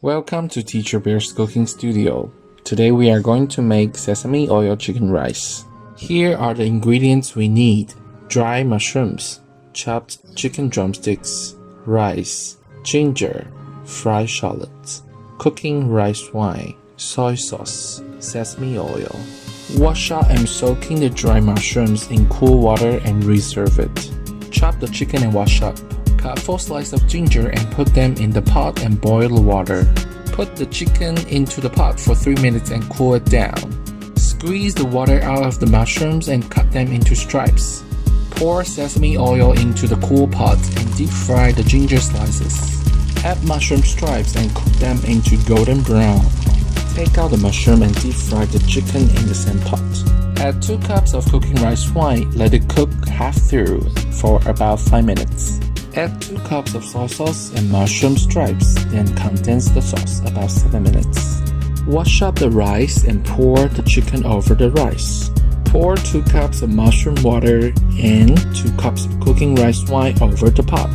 Welcome to Teacher Bear's Cooking Studio. Today we are going to make sesame oil chicken rice. Here are the ingredients we need: dry mushrooms, chopped chicken drumsticks, rice, ginger, fried shallots, cooking rice wine, soy sauce, sesame oil. Wash out and soak in the dry mushrooms in cool water and reserve it. Chop the chicken and wash up. Cut 4 slices of ginger and put them in the pot and boil the water. Put the chicken into the pot for 3 minutes and cool it down. Squeeze the water out of the mushrooms and cut them into stripes. Pour sesame oil into the cool pot and deep fry the ginger slices. Add mushroom stripes and cook them into golden brown. Take out the mushroom and deep fry the chicken in the same pot. Add 2 cups of cooking rice wine. Let it cook half through for about 5 minutes. Add 2 cups of soy sauce and mushroom stripes, then condense the sauce about 7 minutes. Wash up the rice and pour the chicken over the rice. Pour 2 cups of mushroom water and 2 cups of cooking rice wine over the pot.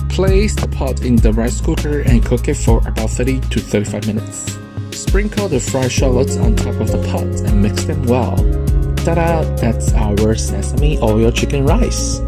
Place the pot in the rice cooker and cook it for about 30 to 35 minutes. Sprinkle the fried shallots on top of the pot and mix them well. Ta-da! That's our sesame oil chicken rice.